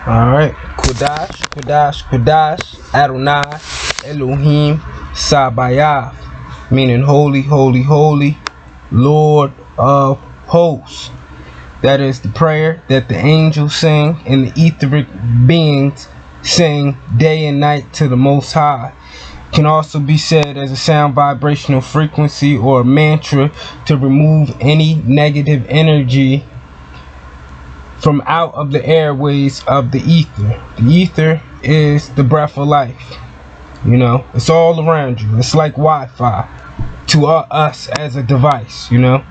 Alright. Kodash, Kodash, Kodash, Adonai, Elohim, Sabayath. Meaning holy, holy, holy, Lord of hosts. That is the prayer that the angels sing and the etheric beings sing day and night to the Most High. Can also be said as a sound vibrational frequency or a mantra to remove any negative energy from out of the airways of the ether. The ether is the breath of life. You know, it's all around you. It's like Wi-Fi to us as a device, you know.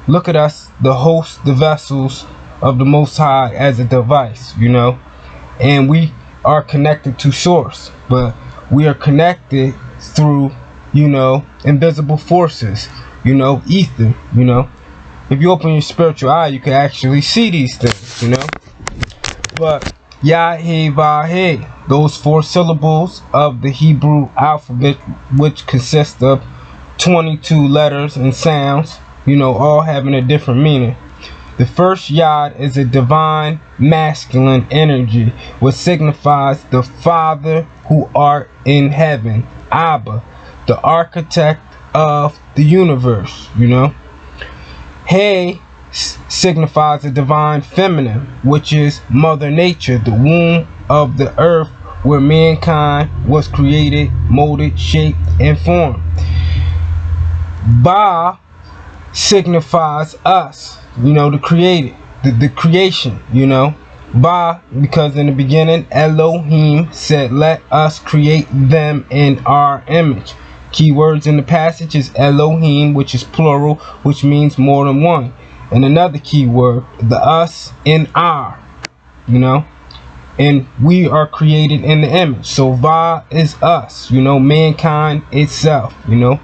Look at us, the host, the vessels of the Most High as a device, you know. And we are connected to Source, but we are connected through, you know, invisible forces, you know, ether, you know. If you open your spiritual eye, you can actually see these things, you know. But Yah-Heh-Vah-Heh, those 4 syllables of the Hebrew alphabet, which consist of 22 letters and sounds, you know, all having a different meaning. The first Yod is a divine masculine energy, which signifies the Father who art in heaven, Abba, the architect of the universe, you know. He signifies a divine feminine, which is Mother Nature, the womb of the earth where mankind was created, molded, shaped, and formed. Ba signifies us, you know, the created, the creation, you know. Ba, because in the beginning Elohim said, let us create them in our image. Keywords in the passage is Elohim, which is plural, which means more than one. And another keyword, the us and our, you know. And we are created in the image. So Va is us, you know, mankind itself, you know.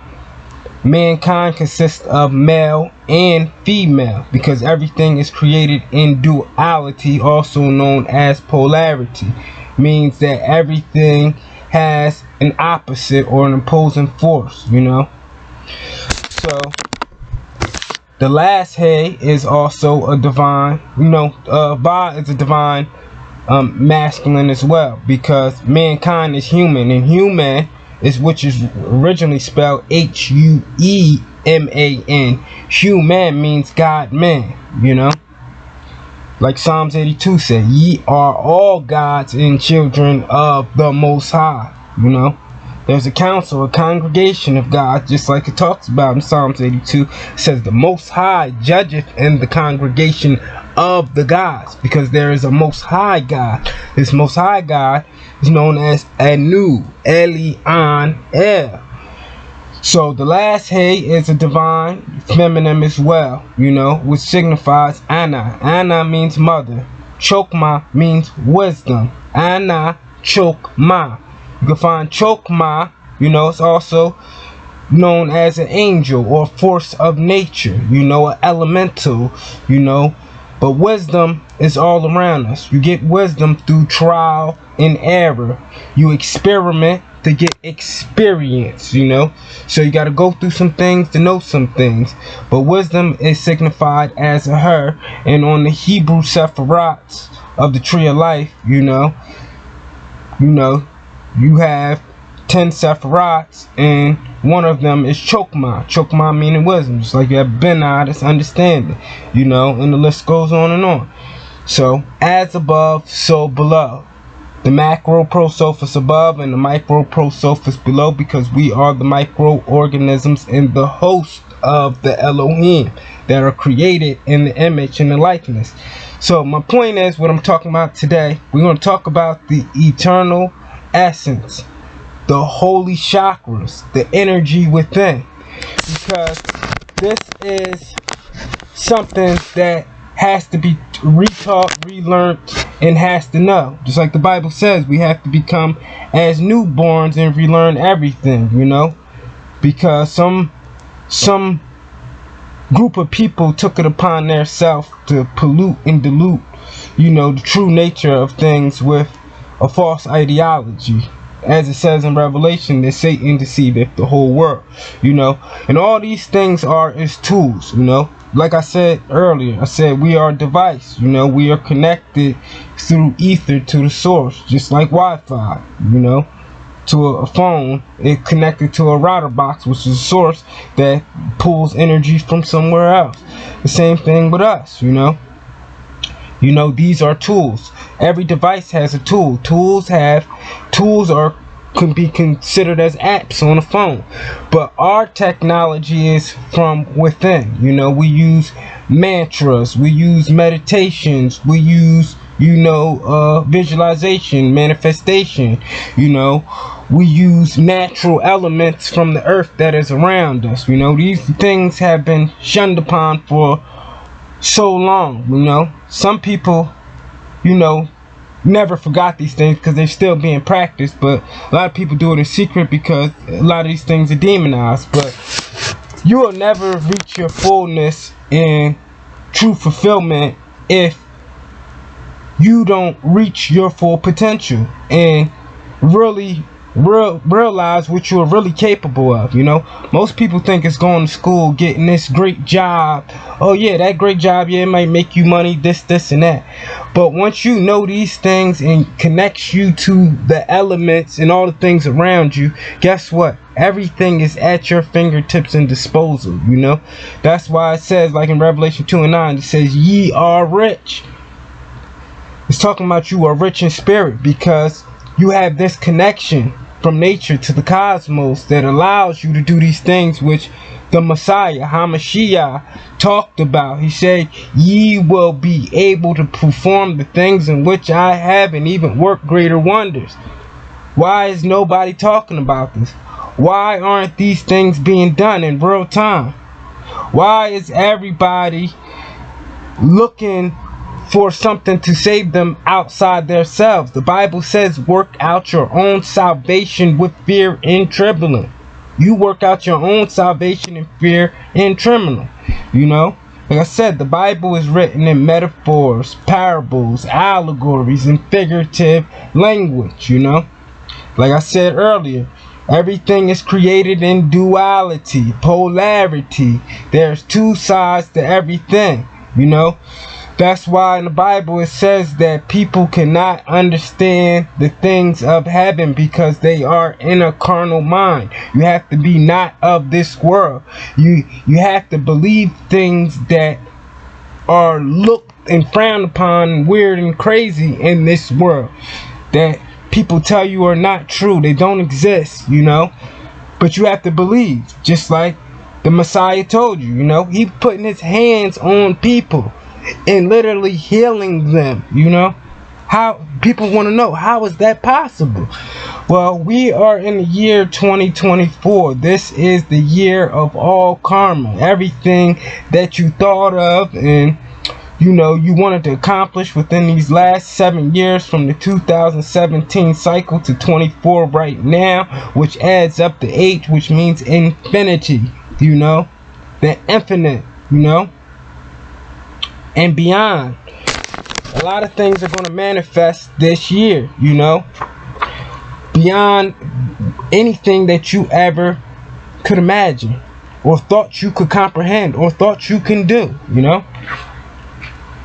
Mankind consists of male and female because everything is created in duality, also known as polarity. Means that everything has an opposite or an opposing force, you know. So the last Hey is also a divine, you know, Ba is a divine masculine as well, because mankind is human, and human is, which is originally spelled H-U-E-M-A-N. Human means God man, you know. Like Psalms 82 said, ye are all gods and children of the Most High, you know. There's a council, a congregation of God, just like it talks about in Psalms 82. It says the Most High judgeth in the congregation of the gods, because there is a Most High God. This Most High God is known as Anu, Elion, El. So the last Hey is a divine feminine as well, you know, which signifies Anna. Anna means mother. Chokma means wisdom. Anna Chokma. You can find Chokma, you know, it's also known as an angel or force of nature, you know, an elemental, you know. But wisdom is all around us. You get wisdom through trial and error. You experiment to get experience, you know. So you got to go through some things to know some things. But wisdom is signified as a her. And on the Hebrew Sephiroths of the Tree of Life, you know, you have 10 Sephiroths, and one of them is Chokma. Chokma meaning wisdom, just like you have Benah, that's understanding, you know, and the list goes on and on. So, as above, so below. The macro prosophis above and the micro prosophis below, because we are the microorganisms and the host of the Elohim that are created in the image and the likeness. So, my point is, what I'm talking about today, we're going to talk about the eternal essence, the holy chakras, the energy within, because this is something that has to be retaught, relearned, and has to know. Just like the Bible says, we have to become as newborns and relearn everything, you know, because some group of people took it upon their self to pollute and dilute, you know, the true nature of things with a false ideology. As it says in Revelation, that Satan deceiveth the whole world, you know. And all these things are as tools, you know. like I said earlier, I said we are a device. You know, we are connected through ether to the source, just like Wi-Fi. You know, to a phone, it connected to a router box, which is a source that pulls energy from somewhere else. The same thing with us. You know, these are tools. Every device has a tool. Tools can be considered as apps on a phone, but our technology is from within. You know, we use mantras, we use meditations, we use visualization, manifestation. You know, we use natural elements from the earth that is around us. You know, these things have been shunned upon for so long. You know, some people, never forgot these things because they're still being practiced, but a lot of people do it in secret because a lot of these things are demonized. But you will never reach your fullness and true fulfillment if you don't reach your full potential and really realize what you are really capable of. You know, most people think it's going to school, getting this great job. Oh yeah, that great job, yeah, it might make you money, this and that. But once you know these things and connects you to the elements and all the things around you, guess what? Everything is at your fingertips and disposal. You know, that's why it says, like in Revelation 2:9, it says, ye are rich. It's talking about you are rich in spirit because you have this connection from nature to the cosmos that allows you to do these things which the Messiah, Hamashiach, talked about. He said, ye will be able to perform the things in which I have and even work greater wonders. Why is nobody talking about this? Why aren't these things being done in real time? Why is everybody looking for something to save them outside themselves? The Bible says, work out your own salvation with fear and trembling. You work out your own salvation in fear and trembling. You know, like I said, the Bible is written in metaphors, parables, allegories, and figurative language. You know, like I said earlier, everything is created in duality, polarity. There's two sides to everything. You know, that's why in the Bible it says that people cannot understand the things of heaven because they are in a carnal mind. You have to be not of this world. You have to believe things that are looked and frowned upon, weird and crazy in this world, that people tell you are not true. They don't exist, you know. But you have to believe, just like the Messiah told you. You know, he putting his hands on people and literally healing them. You know, how people want to know, how is that possible? Well, we are in the year 2024. This is the year of all karma. Everything that you thought of and you wanted to accomplish within these last 7 years, from the 2017 cycle to 24 right now, which adds up to 8, which means infinity. You know, the infinite, you know, and beyond. A lot of things are going to manifest this year, you know, beyond anything that you ever could imagine or thought you could comprehend or thought you can do. You know,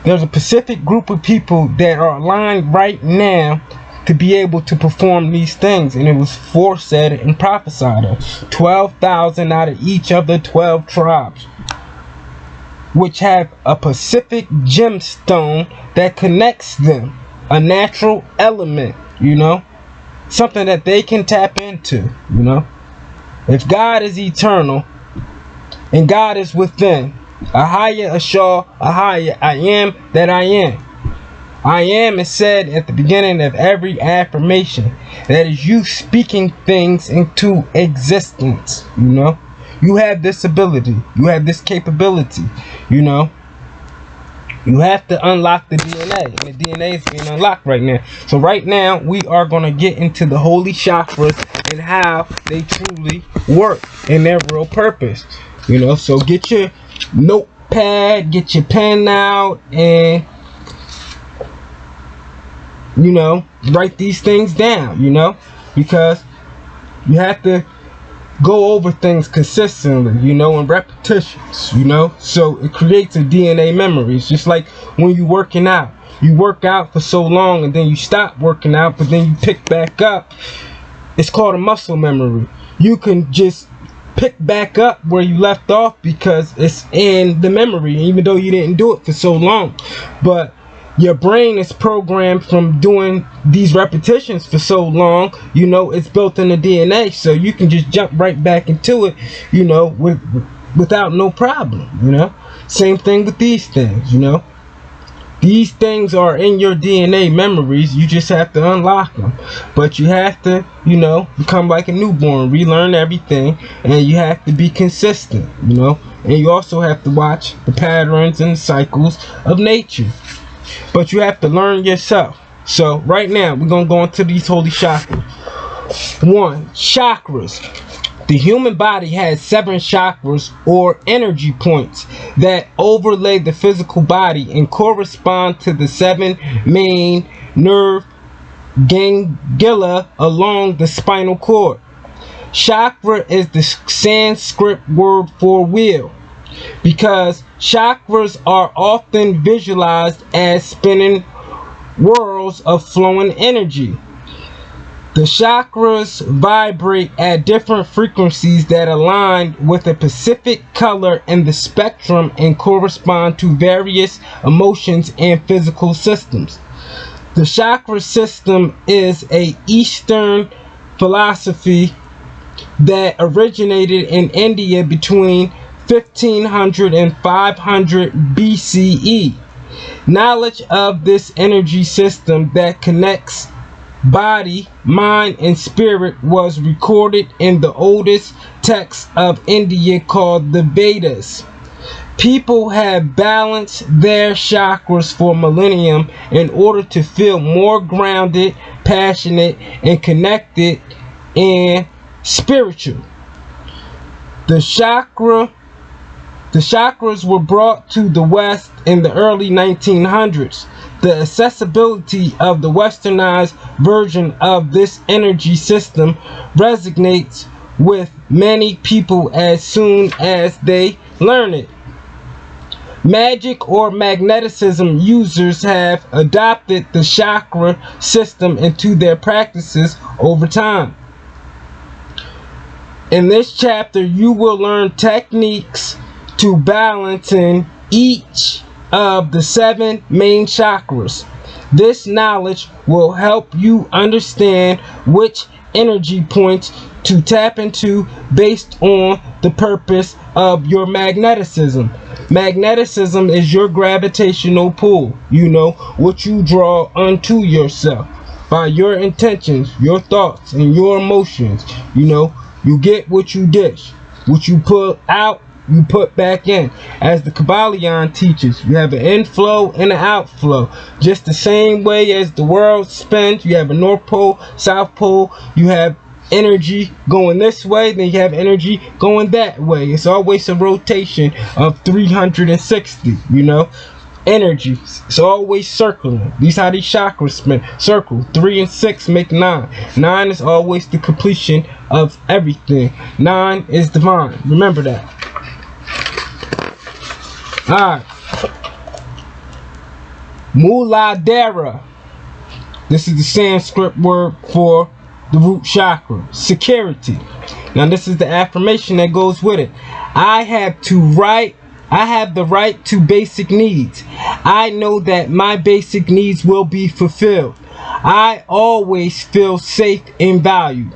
there's a specific group of people that are aligned right now to be able to perform these things, and it was foresaid and prophesied of 12,000 out of each of the 12 tribes, which have a specific gemstone that connects them, a natural element, you know, something that they can tap into. You know, if God is eternal and God is within, Ahaya Ashar Ahaya, I am that I am. I am is said at the beginning of every affirmation. That is you speaking things into existence. You know, you have this ability, you have this capability. You know, you have to unlock the DNA, and the DNA is being unlocked right now. So right now we are going to get into the holy chakras and how they truly work and their real purpose. You know, so get your notepad, get your pen out, and you know, write these things down. You know, because you have to go over things consistently, you know, in repetitions, you know. So it creates a DNA memory. It's just like when you're working out. You work out for so long and then you stop working out, but then you pick back up. It's called a muscle memory. You can just pick back up where you left off because it's in the memory, even though you didn't do it for so long. But your brain is programmed from doing these repetitions for so long, you know, it's built in the DNA, so you can just jump right back into it, you know, without no problem, you know. Same thing with these things, you know. These things are in your DNA memories. You just have to unlock them. But you have to, you know, become like a newborn, relearn everything, and you have to be consistent, you know. And you also have to watch the patterns and cycles of nature. But you have to learn yourself. So right now, we're going to go into these holy chakras. 1. Chakras. The human body has 7 chakras or energy points that overlay the physical body and correspond to the 7 main nerve ganglia along the spinal cord. Chakra is the Sanskrit word for wheel, because chakras are often visualized as spinning whirls of flowing energy. The chakras vibrate at different frequencies that align with a specific color in the spectrum and correspond to various emotions and physical systems. The chakra system is an Eastern philosophy that originated in India between 1500 and 500 BCE. Knowledge of this energy system that connects body, mind, and spirit was recorded in the oldest text of India called the Vedas. People have balanced their chakras for millennium in order to feel more grounded, passionate, and connected and spiritual. The chakras were brought to the West in the early 1900s. The accessibility of the westernized version of this energy system resonates with many people as soon as they learn it. Magic or magnetism users have adopted the chakra system into their practices over time. In this chapter, you will learn techniques to balancing each of the 7 main chakras. This knowledge will help you understand which energy points to tap into based on the purpose of your magneticism. Magneticism is your gravitational pull, you know, what you draw unto yourself by your intentions, your thoughts, and your emotions. You know, you get what you dish. What you put out, you put back in. As the Kabbalion teaches, you have an inflow and an outflow. Just the same way as the world spins, you have a North Pole, South Pole, you have energy going this way, then you have energy going that way. It's always a rotation of 360, you know. Energy, it's always circling. These how these chakras spin. Circle. 3 and 6 make 9. 9 is always the completion of everything. 9 is divine. Remember that. Alright. Muladhara. This is the Sanskrit word for the root chakra. Security. Now this is the affirmation that goes with it. I have the right to basic needs. I know that my basic needs will be fulfilled. I always feel safe and valued.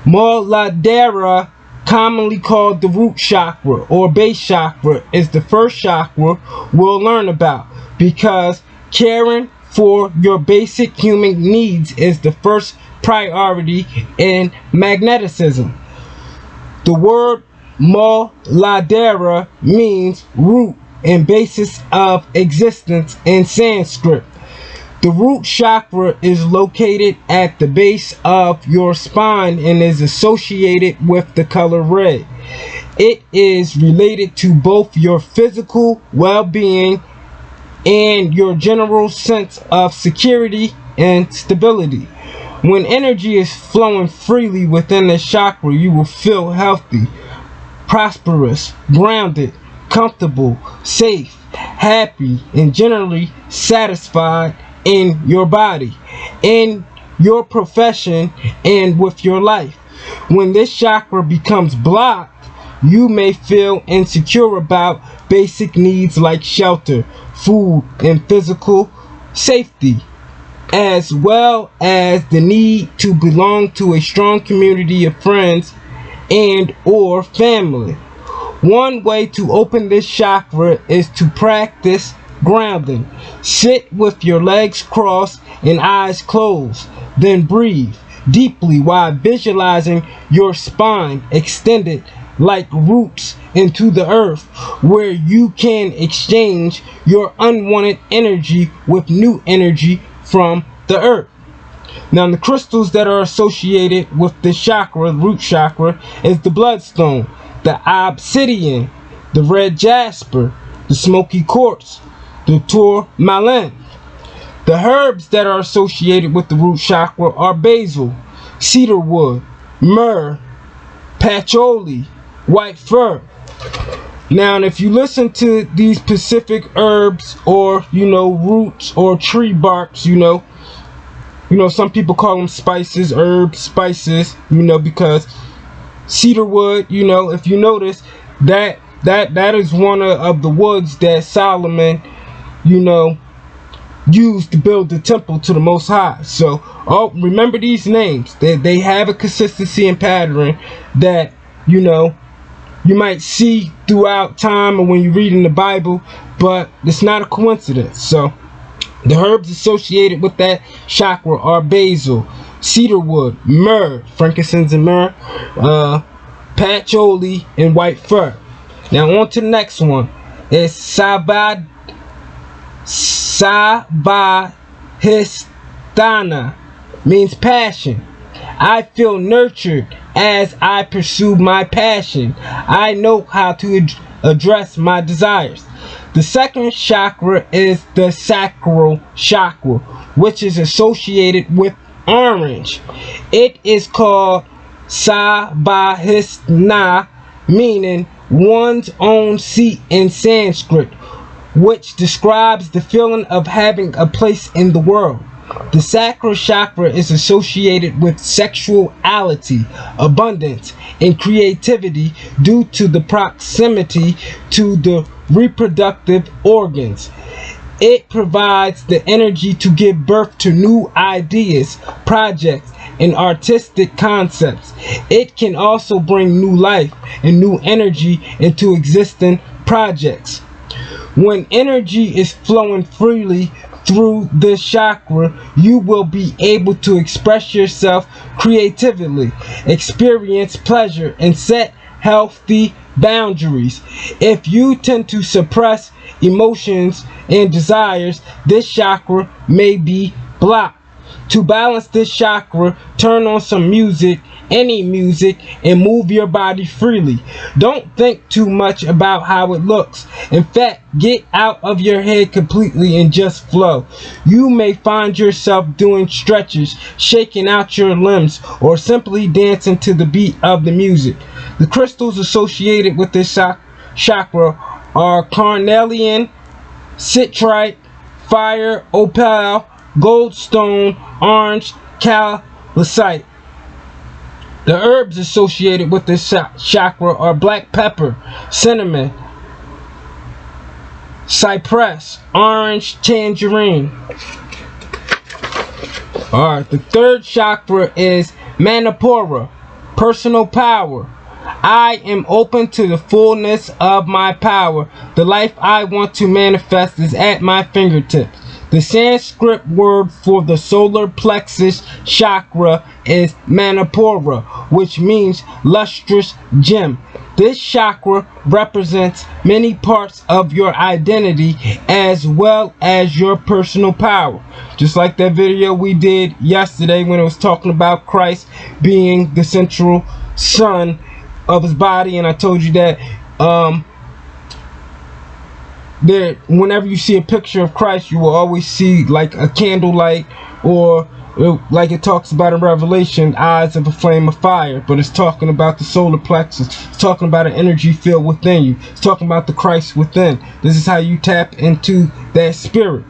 Muladhara, commonly called the root chakra or base chakra, is the first chakra we'll learn about, because caring for your basic human needs is the first priority in magneticism. The word Muladhara means root and basis of existence in Sanskrit. The root chakra is located at the base of your spine and is associated with the color red. It is related to both your physical well-being and your general sense of security and stability. When energy is flowing freely within this chakra, you will feel healthy, prosperous, grounded, comfortable, safe, happy, and generally satisfied in your body, in your profession, and with your life. When this chakra becomes blocked, you may feel insecure about basic needs like shelter, food, and physical safety, as well as the need to belong to a strong community of friends and or family. One way to open this chakra is to practice grounding. Sit with your legs crossed and eyes closed, then breathe deeply while visualizing your spine extended like roots into the earth, where you can exchange your unwanted energy with new energy from the earth. Now, the crystals that are associated with this chakra, root chakra, is the bloodstone, the obsidian, the red jasper, the smoky quartz, the tourmaline. The herbs that are associated with the root chakra are basil, cedarwood, myrrh, patchouli, white fir. Now, if you listen to these specific herbs or, roots or tree barks, some people call them spices, herbs, spices, because cedarwood, if you notice, that is one of the woods that Solomon, used to build the temple to the Most High. So, remember these names. They have a consistency and pattern that, you might see throughout time or when you read in the Bible, but it's not a coincidence. So, the herbs associated with that chakra are basil, cedarwood, myrrh, frankincense and myrrh, patchouli, and white fir. Now on to the next one. It's Sabahistana, means passion. I feel nurtured as I pursue my passion. I know how to address my desires. The second chakra is the sacral chakra, which is associated with orange. It is called Sabahistana, meaning one's own seat in Sanskrit, which describes the feeling of having a place in the world. The sacral chakra is associated with sexuality, abundance, and creativity due to the proximity to the reproductive organs. It provides the energy to give birth to new ideas, projects, and artistic concepts. It can also bring new life and new energy into existing projects. When energy is flowing freely through this chakra, you will be able to express yourself creatively, experience pleasure, and set healthy boundaries. If you tend to suppress emotions and desires, this chakra may be blocked. To balance this chakra, turn on some music, any music, and move your body freely. Don't think too much about how it looks. In fact, get out of your head completely and just flow. You may find yourself doing stretches, shaking out your limbs, or simply dancing to the beat of the music. The crystals associated with this chakra are carnelian, citrite, fire, opal, goldstone, orange, calcite. The herbs associated with this chakra are black pepper, cinnamon, cypress, orange, tangerine. Alright, the third chakra is Manipura, personal power. I am open to the fullness of my power. The life I want to manifest is at my fingertips. The Sanskrit word for the solar plexus chakra is Manipura, which means lustrous gem. This chakra represents many parts of your identity as well as your personal power. Just like that video we did yesterday when it was talking about Christ being the central sun of his body, and I told you that that whenever you see a picture of Christ, you will always see like a candlelight, or like it talks about in Revelation, eyes of a flame of fire. But it's talking about the solar plexus. It's talking about an energy field within you. It's talking about the Christ within. This is how you tap into that spirit.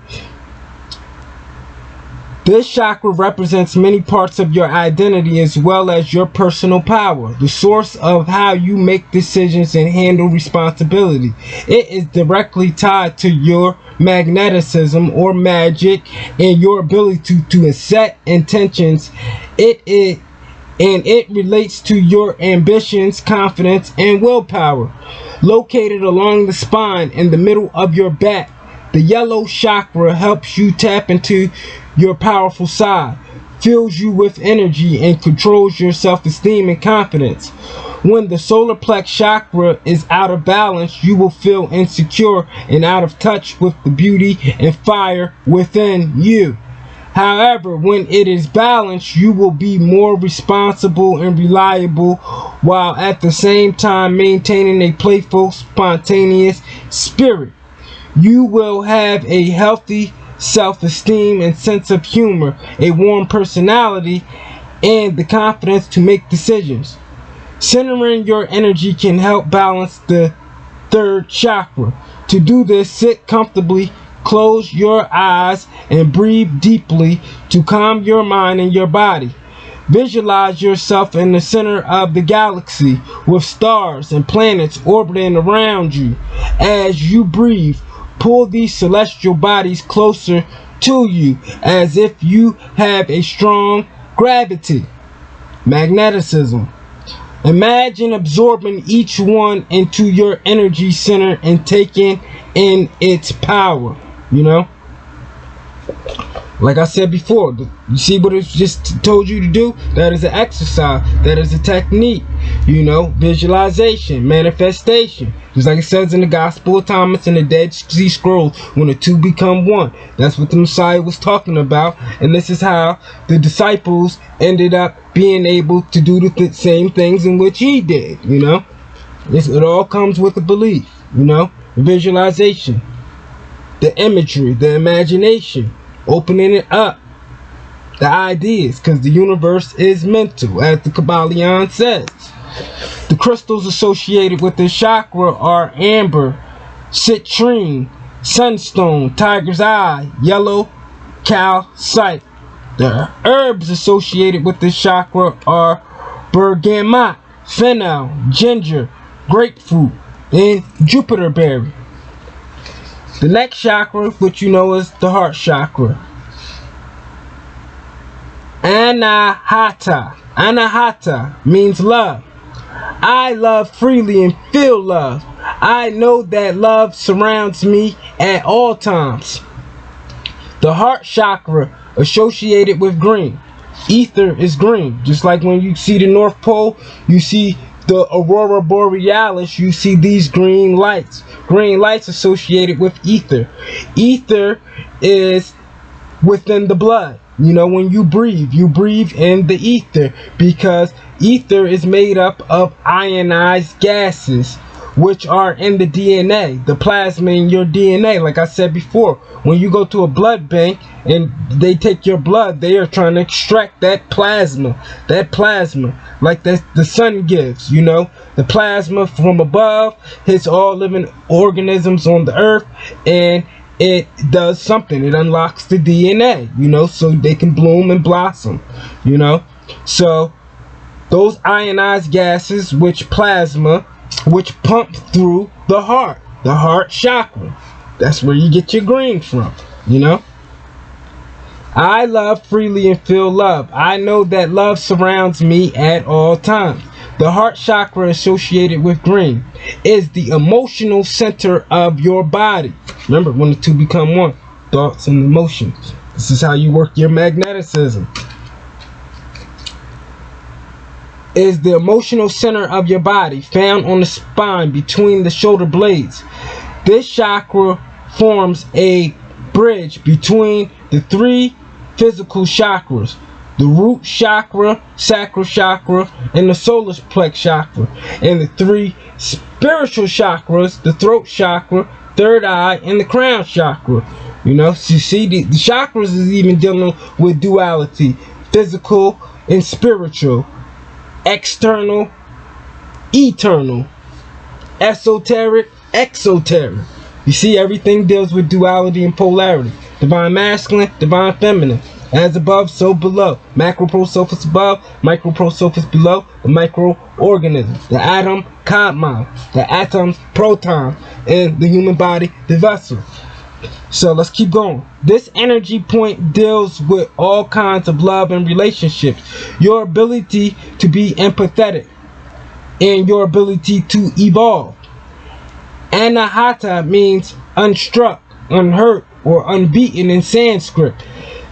This chakra represents many parts of your identity as well as your personal power, the source of how you make decisions and handle responsibility. It is directly tied to your magneticism or magic and your ability to set intentions. It relates to your ambitions, confidence, and willpower. Located along the spine in the middle of your back, the yellow chakra helps you tap into your powerful side, fills you with energy, and controls your self-esteem and confidence. When the solar plex chakra is out of balance, you will feel insecure and out of touch with the beauty and fire within you. However, when it is balanced, you will be more responsible and reliable, while at the same time maintaining a playful, spontaneous spirit. You will have a healthy self-esteem and sense of humor, a warm personality, and the confidence to make decisions. Centering your energy can help balance the third chakra. To do this, sit comfortably, close your eyes, and breathe deeply to calm your mind and your body. Visualize yourself in the center of the galaxy with stars and planets orbiting around you. As you breathe, pull these celestial bodies closer to you as if you have a strong gravity, magneticism. Imagine absorbing each one into your energy center and taking in its power, you know? Like I said before, you see what it just told you to do? That is an exercise. That is a technique. You know, visualization, manifestation. Just like it says in the Gospel of Thomas and the Dead Sea Scrolls, when the two become one. That's what the Messiah was talking about. And this is how the disciples ended up being able to do the same things in which he did, you know. It all comes with a belief, you know. Visualization, the imagery, the imagination. Opening it up, the ideas, because the universe is mental, as the Kabbalion says. The crystals associated with this chakra are amber, citrine, sunstone, tiger's eye, yellow calcite. The herbs associated with this chakra are bergamot, fennel, ginger, grapefruit, and Jupiter berry. The next chakra, which you know is the heart chakra. Anahata. Anahata means love. I love freely and feel love. I know that love surrounds me at all times. The heart chakra associated with green. Ether is green. Just like when you see the North Pole, you see the aurora borealis, you see these green lights. Green lights associated with ether. Ether is within the blood. You know, when you breathe in the ether, because ether is made up of ionized gases, which are in the DNA, the plasma in your DNA. Like I said before, when you go to a blood bank and they take your blood, they are trying to extract that plasma like that the sun gives, you know, the plasma from above hits all living organisms on the earth, and it does something. It unlocks the DNA, you know, so they can bloom and blossom, you know. So those ionized gases, which plasma, which pump through the heart chakra. That's where you get your green from, you know. I love freely and feel love. I know that love surrounds me at all times. The heart chakra associated with green is the emotional center of your body. Remember, when the two become one, thoughts and emotions. This is how you work your magneticism. Is the emotional center of your body, found on the spine between the shoulder blades. This chakra forms a bridge between the three physical chakras, the root chakra, sacral chakra, and the solar plex chakra, and the three spiritual chakras, the throat chakra, third eye, and the crown chakra. You know, so you see the chakras is even dealing with duality, physical and spiritual, external, eternal, esoteric, exoteric. You see, everything deals with duality and polarity. Divine masculine, divine feminine. As above, so below. Macroprosopus above, microprosopus below. The microorganism, the atom, cosmos, the atoms, protons, and the human body, the vessel. So let's keep going. This energy point deals with all kinds of love and relationships. Your ability to be empathetic and your ability to evolve. Anahata means unstruck, unhurt, or unbeaten in Sanskrit.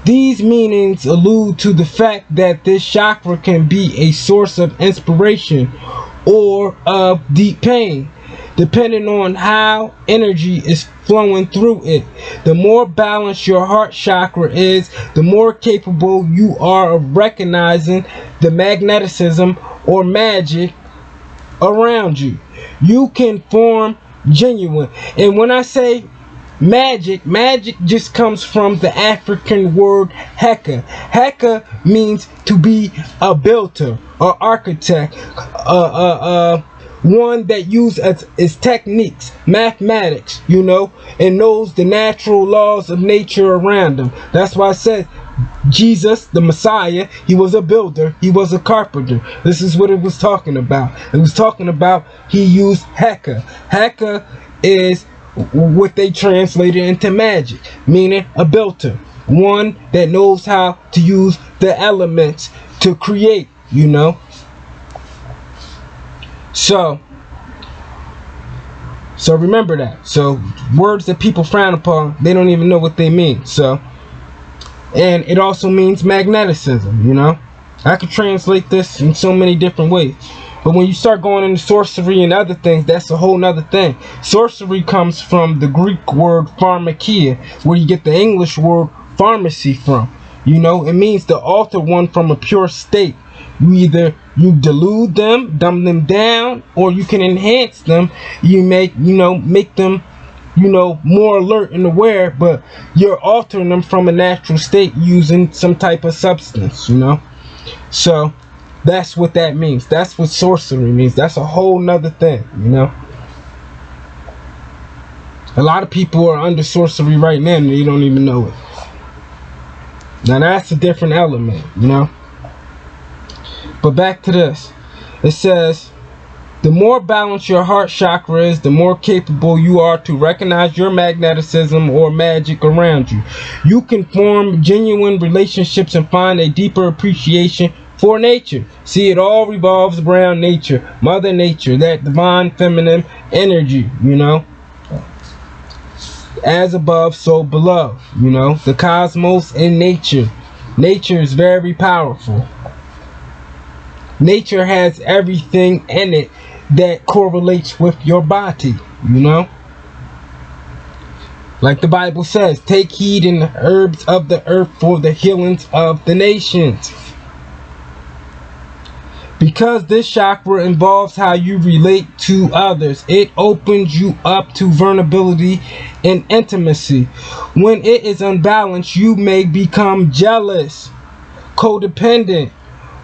These meanings allude to the fact that this chakra can be a source of inspiration or of deep pain, depending on how energy is flowing through it. The more balanced your heart chakra is, the more capable you are of recognizing the magnetism or magic around you. You can form genuine, and when I say magic just comes from the African word heka. Heka means to be a builder or architect, one that uses its techniques, mathematics, you know, and knows the natural laws of nature around them. That's why I said Jesus, the Messiah, he was a builder, he was a carpenter. This is what it was talking about. It was talking about he used heka. Heka is what they translated into magic, meaning a builder, one that knows how to use the elements to create, you know. So remember that. So words that people frown upon, they don't even know what they mean. So, and it also means magneticism, you know. I could translate this in so many different ways. But when you start going into sorcery and other things, that's a whole nother thing. Sorcery comes from the Greek word pharmakia, where you get the English word pharmacy from. You know, it means to alter one from a pure state. You delude them, dumb them down, or you can enhance them. You make them, more alert and aware, but you're altering them from a natural state using some type of substance, you know. So that's what that means. That's what sorcery means. That's a whole nother thing, you know. A lot of people are under sorcery right now and they don't even know it. Now that's a different element, you know. But back to this. It says, the more balanced your heart chakra is, the more capable you are to recognize your magneticism or magic around you. You can form genuine relationships and find a deeper appreciation for nature. See, it all revolves around nature, Mother Nature, that divine feminine energy, you know. As above, so below, you know. The cosmos and nature. Nature is very powerful. Nature has everything in it that correlates with your body, you know. Like the Bible says, take heed in the herbs of the earth for the healings of the nations. Because this chakra involves how you relate to others, it opens you up to vulnerability and intimacy. When it is unbalanced, you may become jealous, codependent,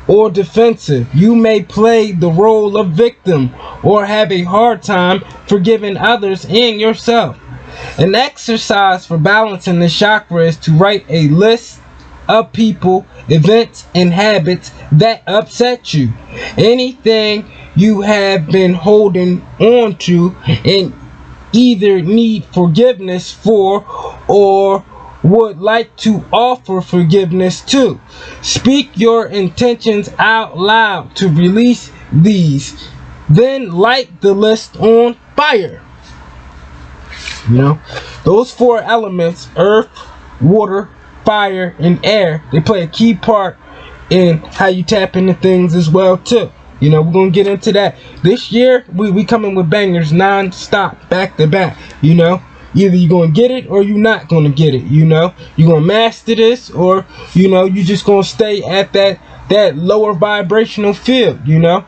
or defensive. You may play the role of victim or have a hard time forgiving others and yourself. An exercise for balancing the chakra is to write a list of people, events, and habits that upset you. Anything you have been holding on to and either need forgiveness for or would like to offer forgiveness to. Speak your intentions out loud to release these. Then light the list on fire. You know, those four elements, earth, water, fire, and air, they play a key part in how you tap into things as well too. You know, we're gonna get into that. This year, we coming with bangers non-stop, back to back, you know. Either you're going to get it or you're not going to get it, you know. You're going to master this or, you know, you're just going to stay at that lower vibrational field, you know.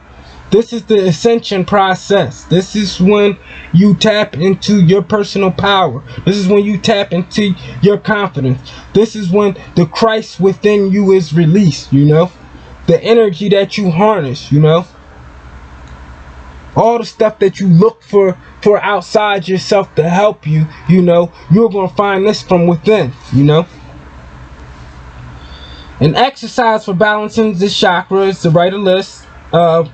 This is the ascension process. This is when you tap into your personal power. This is when you tap into your confidence. This is when the Christ within you is released, you know. The energy that you harness, you know. All the stuff that you look for outside yourself to help you, you know, you're going to find this from within, you know. An exercise for balancing the chakras is to write a list of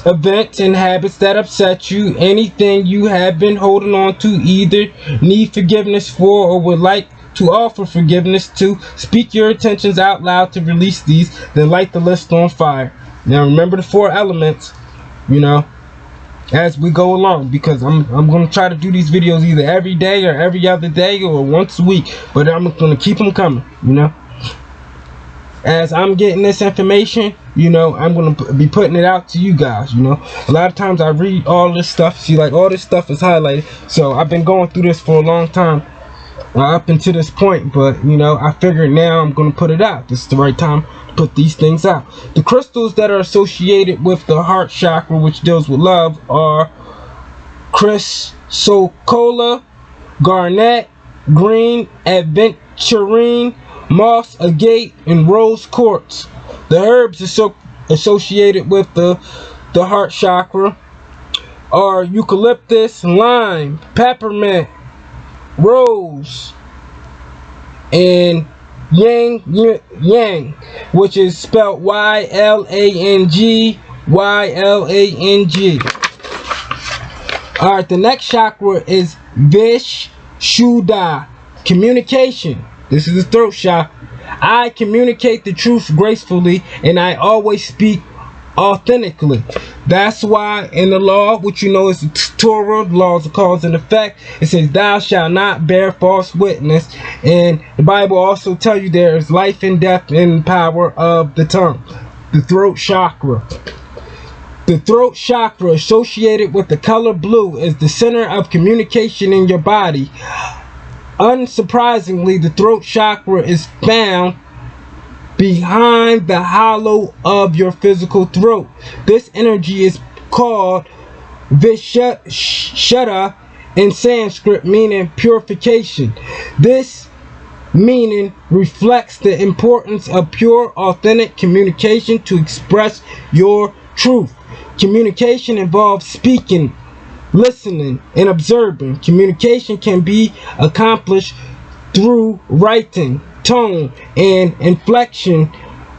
events and habits that upset you, anything you have been holding on to, either need forgiveness for or would like to offer forgiveness to. Speak your intentions out loud to release these, then light the list on fire. Now remember the 4 elements, you know, as we go along, because I'm going to try to do these videos either every day or every other day or once a week, but I'm going to keep them coming, you know. As I'm getting this information, you know, I'm going to be putting it out to you guys, you know. A lot of times I read all this stuff, see, like, all this stuff is highlighted, so I've been going through this for a long time, up until this point, but, you know, I figured now I'm going to put it out. This is the right time to put these things out. The crystals that are associated with the heart chakra, which deals with love, are chrysocolla, garnet, green aventurine, moss agate, and rose quartz. The herbs associated with the heart chakra are eucalyptus, lime, peppermint, rose, and yang, which is spelled Y-L-A-N-G. Alright, the next chakra is Vishuddha, communication. This is the throat chakra. I communicate the truth gracefully, and I always speak authentically. That's why in the law, which you know is the Torah, the laws of cause and effect, it says thou shalt not bear false witness. And the Bible also tells you there is life and death in the power of the tongue. The throat chakra. The throat chakra, associated with the color blue, is the center of communication in your body. Unsurprisingly, the throat chakra is found behind the hollow of your physical throat. This energy is called Vishuddha in Sanskrit, meaning purification. This meaning reflects the importance of pure, authentic communication to express your truth. Communication involves speaking, listening, and observing. Communication can be accomplished through writing, tone and inflection,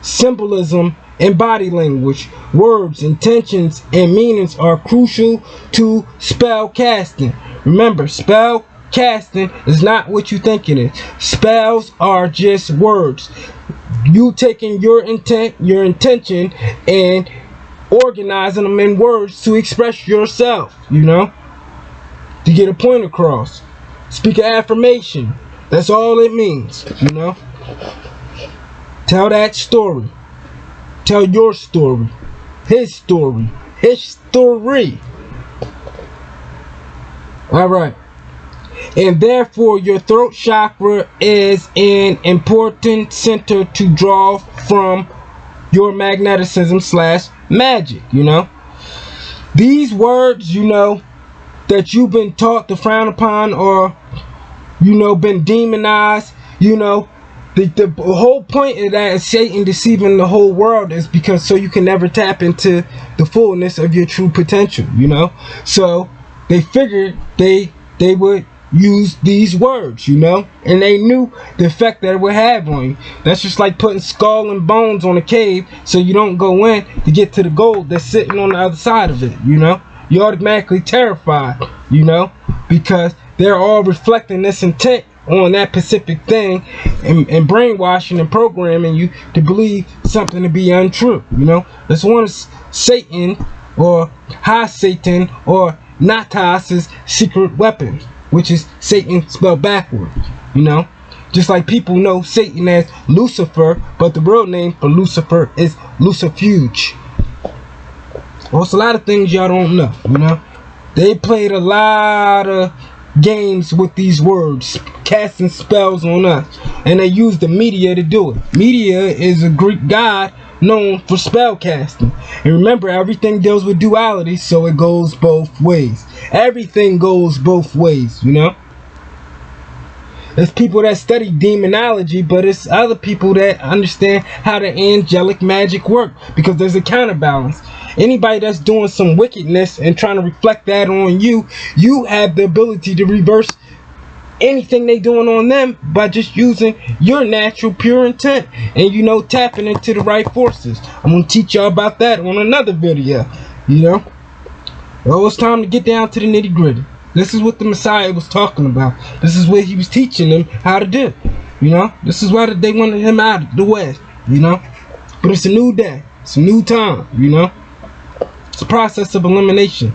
symbolism, and body language. Words, intentions, and meanings are crucial to spell casting. Remember, spell casting is not what you think it is. Spells are just words. You taking your intent, your intention, and organizing them in words to express yourself, you know, to get a point across. Speak an affirmation. That's all it means, you know. Tell that story. Tell your story. His story. History. Alright. And therefore your throat chakra is an important center to draw from your magneticism / magic, you know. These words, you know, that you've been taught to frown upon, or, you know, been demonized, you know, the whole point of that is Satan deceiving the whole world is because so you can never tap into the fullness of your true potential, you know. So they figured they would use these words, you know, and they knew the effect that it would have on you. That's just like putting skull and bones on a cave so you don't go in to get to the gold that's sitting on the other side of it, you know. You're automatically terrified, you know, because they're all reflecting this intent on that specific thing and brainwashing and programming you to believe something to be untrue, you know. That's one of Satan or High Satan or Natas's secret weapon, which is Satan spelled backwards, you know. Just like people know Satan as Lucifer, but the real name for Lucifer is Lucifuge. Well, it's a lot of things y'all don't know, you know. They played a lot of games with these words, casting spells on us, and they used the media to do it. Media is a Greek god known for spell casting. And remember, everything deals with duality, so it goes both ways. Everything goes both ways, you know. There's people that study demonology, but it's other people that understand how the angelic magic work, because there's a counterbalance. Anybody that's doing some wickedness and trying to reflect that on you, you have the ability to reverse anything they doing on them by just using your natural pure intent and, you know, tapping into the right forces. I'm gonna teach y'all about that on another video, you know. Well, it's time to get down to the nitty gritty. This is what the Messiah was talking about. This is what he was teaching them how to do, you know. This is why they wanted him out of the West, you know. But it's a new day, it's a new time, you know. It's a process of elimination.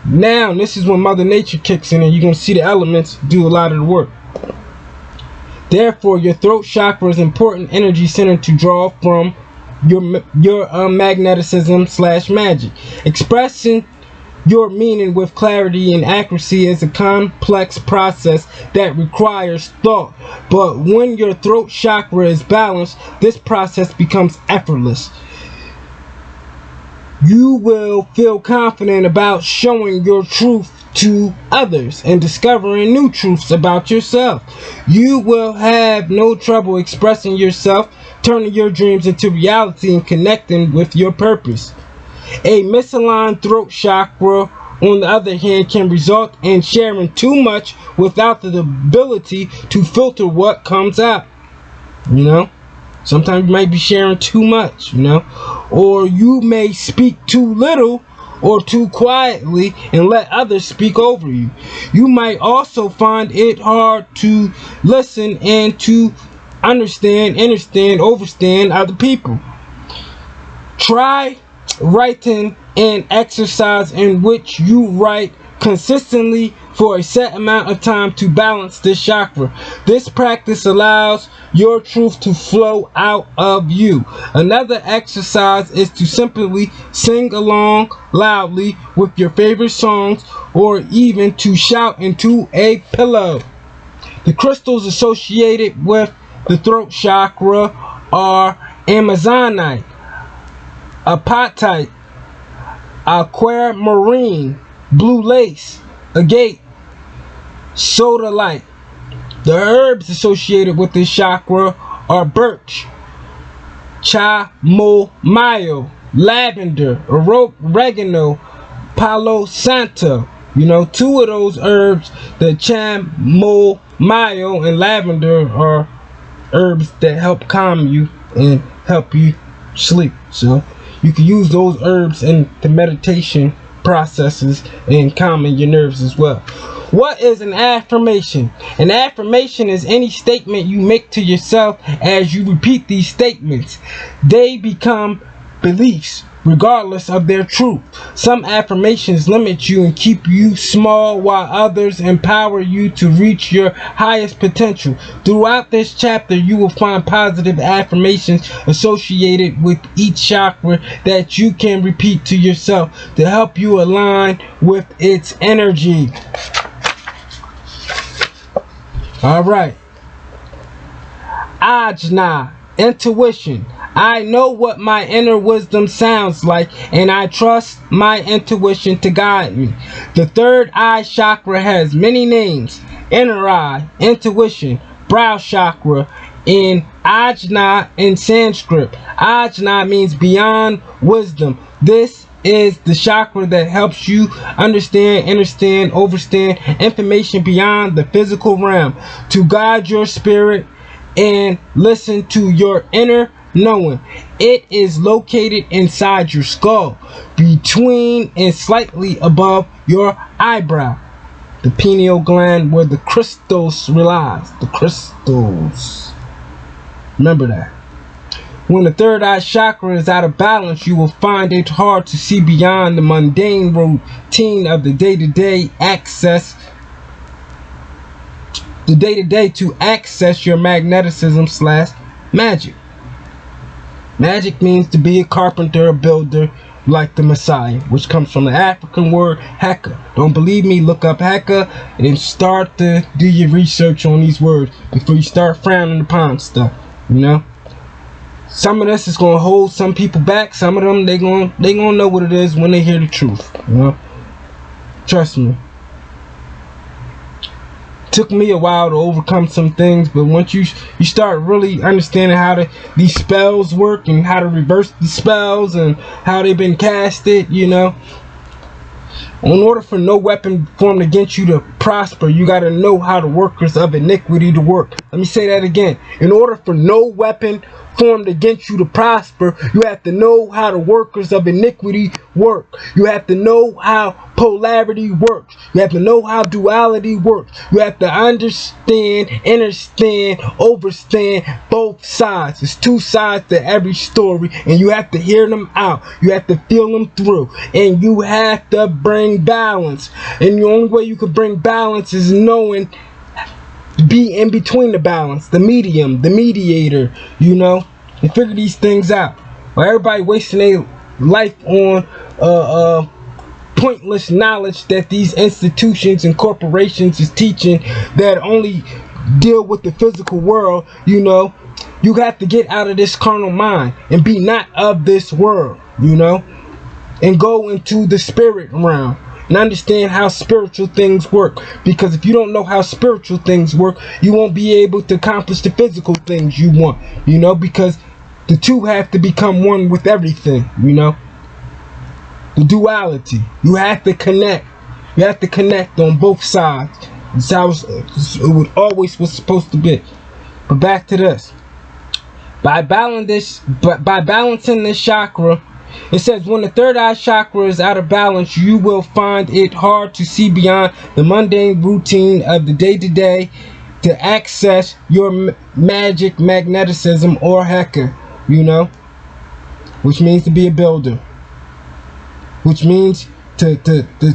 Now this is when Mother Nature kicks in, and you're going to see the elements do a lot of the work. Therefore, your throat chakra is important energy center to draw from your magneticism / magic. Expressing your meaning with clarity and accuracy is a complex process that requires thought. But when your throat chakra is balanced, this process becomes effortless. You will feel confident about showing your truth to others and discovering new truths about yourself. You will have no trouble expressing yourself, turning your dreams into reality, and connecting with your purpose. A misaligned throat chakra, on the other hand, can result in sharing too much without the ability to filter what comes out, you know. Sometimes you might be sharing too much, you know, or you may speak too little or too quietly and let others speak over you. You might also find it hard to listen and to understand other people. Try writing an exercise in which you write consistently for a set amount of time to balance this chakra. This practice allows your truth to flow out of you. Another exercise is to simply sing along loudly with your favorite songs, or even to shout into a pillow. The crystals associated with the throat chakra are amazonite, apatite, aquamarine, blue lace, agate, sodalite. The herbs associated with this chakra are birch, chamomile, lavender, oregano, palo santo. You know, two of those herbs, the chamomile and lavender, are herbs that help calm you and help you sleep. So you can use those herbs in the meditation processes and calming your nerves as well. What is an affirmation? An affirmation is any statement you make to yourself. As you repeat these statements, they become beliefs regardless of their truth. Some affirmations limit you and keep you small, while others empower you to reach your highest potential. Throughout this chapter, you will find positive affirmations associated with each chakra that you can repeat to yourself to help you align with its energy. Alright. Ajna, intuition. I know what my inner wisdom sounds like, and I trust my intuition to guide me. The third eye chakra has many names. Inner eye, intuition, brow chakra, in Ajna in Sanskrit. Ajna means beyond wisdom. This is the chakra that helps you understand, overstand information beyond the physical realm, to guide your spirit and listen to your inner knowing. It is located inside your skull, between and slightly above your eyebrow, the pineal gland, where the crystals relies. The crystals. Remember that. When the third eye chakra is out of balance, you will find it hard to see beyond the mundane routine of the day-to-day to access your magneticism / magic. Magic means to be a carpenter, a builder, like the Messiah, which comes from the African word heka. Don't believe me? Look up heka and start to do your research on these words before you start frowning upon stuff, you know? some of this is gonna hold some people back. Some of them they gonna know what it is when they hear the truth. You know, trust me. Took me a while to overcome some things, but once you start really understanding how these spells work and how to reverse the spells and how they've been casted, you know, in order for no weapon formed against you to prosper, you got to know how the workers of iniquity to work. Let me say that again. In order for no weapon formed against you to prosper, you have to know how the workers of iniquity work. You have to know how polarity works. You have to know how duality works. You have to understand, understand both sides. There's two sides to every story, and you have to hear them out. You have to feel them through, and you have to bring balance. And the only way you can bring balance is knowing, be in between the balance, the medium, the mediator, you know, and figure these things out. Well, everybody wasting their life on pointless knowledge that these institutions and corporations is teaching that only deal with the physical world. You know, you have to get out of this carnal mind and be not of this world, you know, and go into the spirit realm and understand how spiritual things work. Because if you don't know how spiritual things work, you won't be able to accomplish the physical things you want, you know, because the two have to become one with everything, you know. The duality. You have to connect. You have to connect on both sides. That's how it always was supposed to be. But back to this. By balancing this chakra, it says when the third eye chakra is out of balance, you will find it hard to see beyond the mundane routine of the day-to-day to access your magic, magnetism, or heka, you know, which means to be a builder, which means to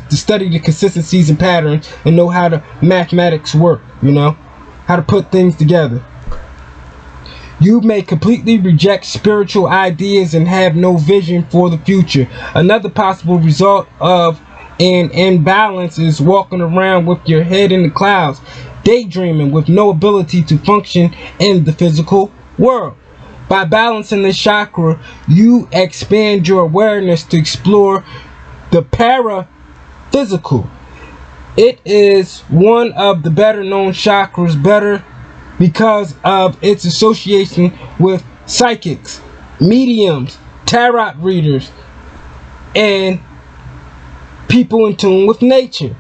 study the consistencies and patterns and know how the mathematics work, you know, how to put things together. You may completely reject spiritual ideas and have no vision for the future. Another possible result of an imbalance is walking around with your head in the clouds, daydreaming with no ability to function in the physical world. By balancing the chakra, you expand your awareness to explore the para-physical. It is one of the better known chakras, better because of its association with psychics, mediums, tarot readers, and people in tune with nature.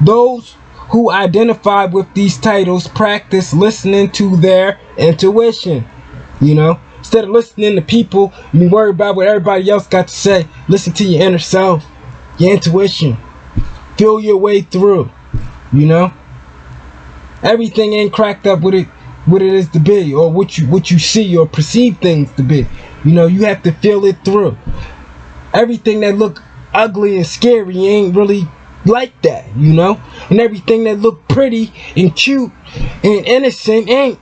Those who identify with these titles practice listening to their intuition, you know, instead of listening to people and be worried about what everybody else got to say. Listen to your inner self, your intuition, feel your way through, you know. Everything ain't cracked up with it, what it is to be, or what you see or perceive things to be. You know, you have to feel it through. Everything that look ugly and scary ain't really like that, you know. And everything that look pretty and cute and innocent ain't.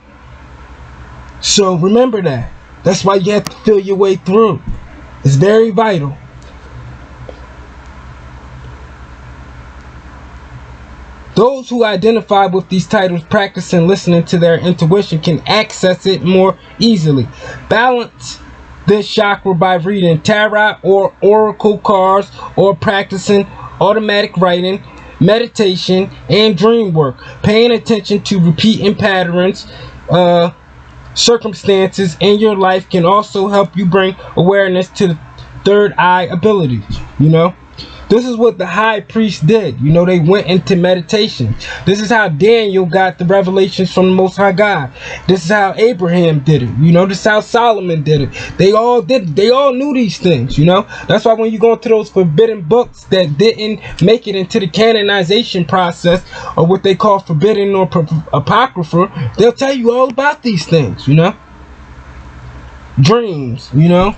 So remember that. That's why you have to feel your way through. It's very vital. Those who identify with these titles practicing listening to their intuition can access it more easily. Balance this chakra by reading tarot or oracle cards, or practicing automatic writing, meditation, and dream work. Paying attention to repeating patterns, circumstances in your life can also help you bring awareness to the third eye abilities, you know. This is what the high priest did. You know, they went into meditation. This is how Daniel got the revelations from the Most High God. This is how Abraham did it. You know, this is how Solomon did it. They all did it. They all knew these things, you know. That's why when you go into those forbidden books that didn't make it into the canonization process, or what they call forbidden or apocrypha, they'll tell you all about these things, you know. Dreams, you know.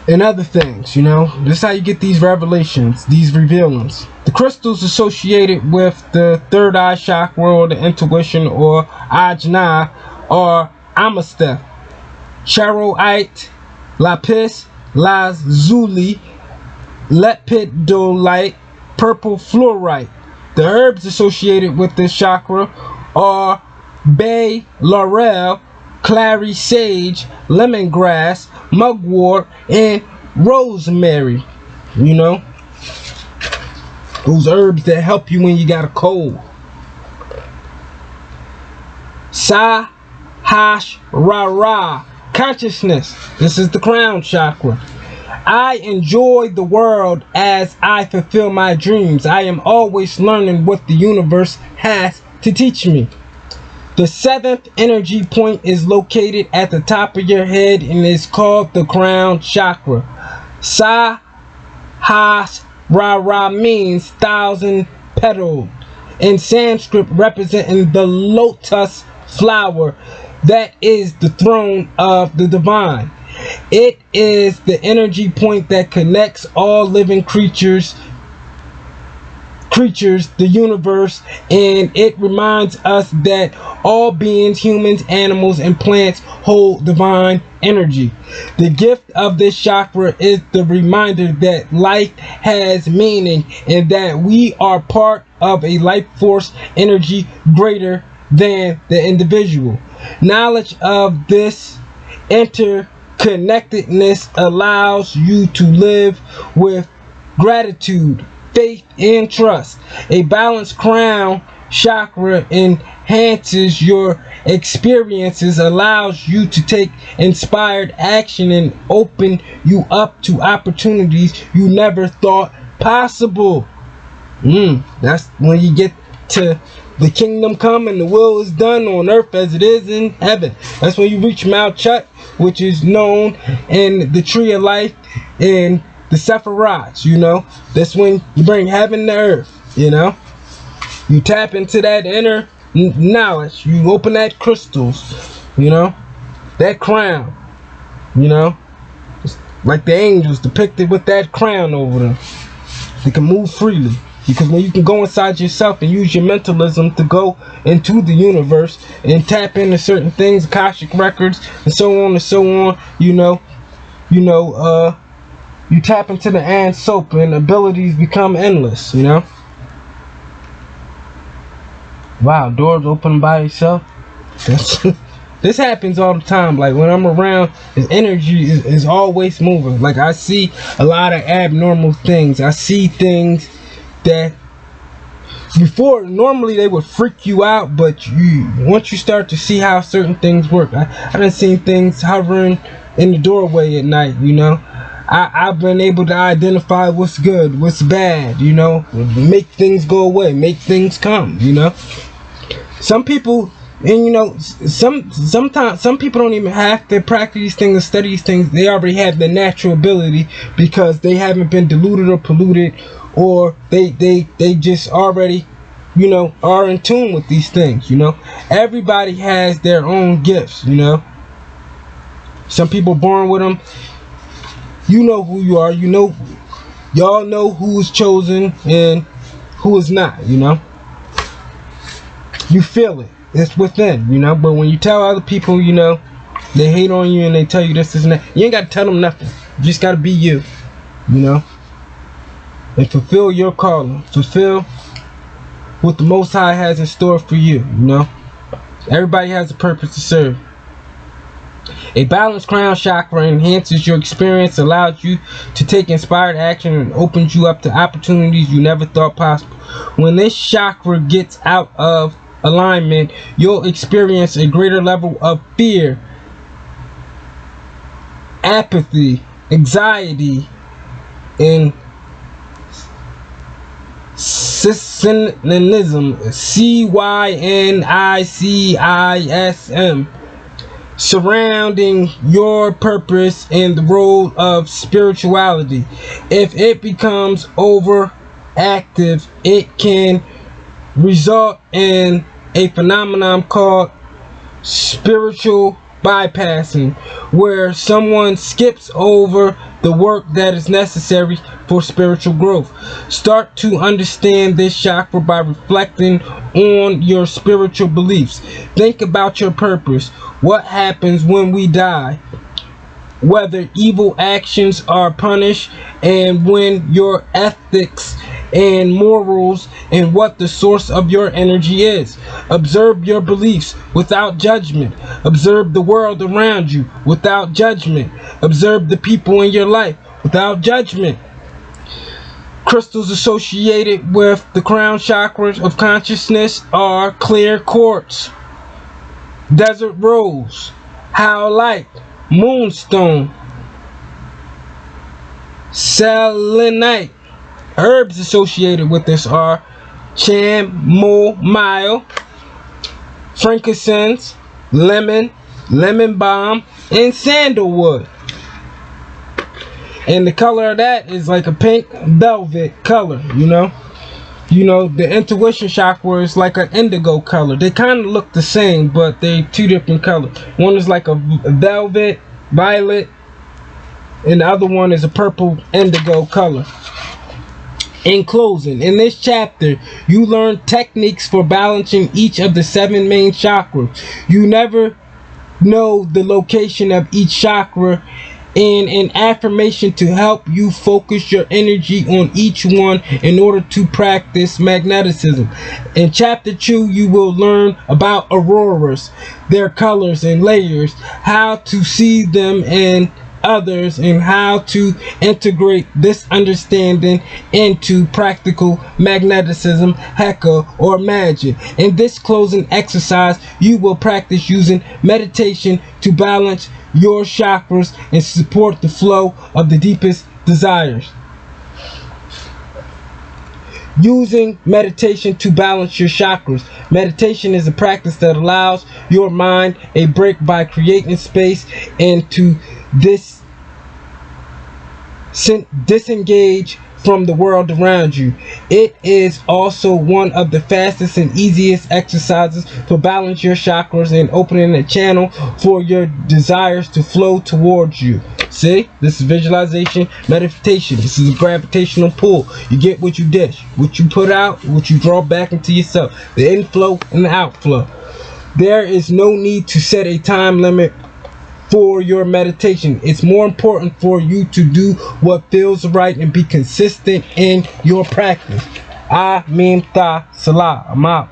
And other things, you know. This is how you get these revelations, these revealings. The crystals associated with the third eye chakra, or the intuition, or ajna, are amethyst, charoite, lapis lazuli, lepidolite, purple fluorite. The herbs associated with this chakra are bay, laurel, clary sage, lemongrass, mugwort, and rosemary. You know, those herbs that help you when you got a cold. Sahasrara, consciousness. This is the crown chakra. I enjoy the world as I fulfill my dreams. I am always learning what the universe has to teach me. The 7th energy point is located at the top of your head and is called the crown chakra. Sahasrara means 1,000 petaled in Sanskrit, representing the lotus flower that is the throne of the divine. It is the energy point that connects all living creatures, the universe, and it reminds us that all beings, humans, animals, and plants hold divine energy. The gift of this chakra is the reminder that life has meaning and that we are part of a life force energy greater than the individual. Knowledge of this interconnectedness allows you to live with gratitude, faith, and trust. A balanced crown chakra enhances your experiences, allows you to take inspired action, and open you up to opportunities you never thought possible. That's when you get to the kingdom come and the will is done on earth as it is in heaven. That's when you reach Mount Chut, which is known in the tree of life and the Sephiroths, you know. That's when you bring heaven to earth, you know. You tap into that inner knowledge. You open that crystals, you know, that crown, you know. It's like the angels depicted with that crown over them. They can move freely. Because when you can go inside yourself and use your mentalism to go into the universe and tap into certain things, Akashic records, and so on and so on, you tap into the An Soap and abilities become endless, you know. Wow, doors open by itself. This happens all the time. Like when I'm around, his energy is always moving. Like I see a lot of abnormal things. I see things that before normally they would freak you out, but once you start to see how certain things work, I done seen things hovering in the doorway at night, you know. I've been able to identify what's good, what's bad, you know, make things go away, make things come, you know. Some people, and you know, sometimes some people don't even have to practice these things or study these things. They already have the natural ability because they haven't been diluted or polluted, or they just already, you know, are in tune with these things, you know. Everybody has their own gifts, you know. Some people born with them. You know who you are, you know, y'all know who is chosen and who is not, you know. You feel it, it's within, you know. But when you tell other people, you know, they hate on you and they tell you this and that, you ain't got to tell them nothing. You just got to be you, you know. And fulfill your calling. Fulfill what the Most High has in store for you, you know. Everybody has a purpose to serve. A balanced crown chakra enhances your experience, allows you to take inspired action, and opens you up to opportunities you never thought possible. When this chakra gets out of alignment, you'll experience a greater level of fear, apathy, anxiety, and cynicism, cynicism, surrounding your purpose and the role of spirituality. If it becomes overactive, it can result in a phenomenon called spiritual bypassing, where someone skips over the work that is necessary for spiritual growth. Start to understand this chakra by reflecting on your spiritual beliefs. Think about your purpose. What happens when we die? Whether evil actions are punished, and when your ethics and morals and what the source of your energy is. Observe your beliefs without judgment. Observe the world around you without judgment. Observe the people in your life without judgment. Crystals associated with the crown chakras of consciousness are clear quartz, desert rose, howlite, moonstone, selenite. Herbs associated with this are chamomile, frankincense, lemon, lemon balm, and sandalwood. And the color of that is like a pink velvet color, you know. You know, the intuition chakra is like an indigo color. They kind of look the same, but they two different colors. One is like a velvet, violet, and the other one is a purple indigo color. In closing, in this chapter, you learn techniques for balancing each of the 7 main chakras. You never know the location of each chakra, and an affirmation to help you focus your energy on each one in order to practice magnetism. In chapter 2, you will learn about auroras, their colors and layers, how to see them in others, and how to integrate this understanding into practical magnetism, heka, or magic. In this closing exercise, you will practice using meditation to balance your chakras and support the flow of the deepest desires. Using meditation to balance your chakras. Meditation is a practice that allows your mind a break by creating space and to disengage from the world around you. It is also one of the fastest and easiest exercises to balance your chakras and opening a channel for your desires to flow towards you. See, this is visualization, meditation. This is a gravitational pull. You get what you dish, what you put out, what you draw back into yourself. The inflow and the outflow. There is no need to set a time limit for your meditation. It's more important for you to do what feels right and be consistent in your practice. Amin Ta Salah. I'm out.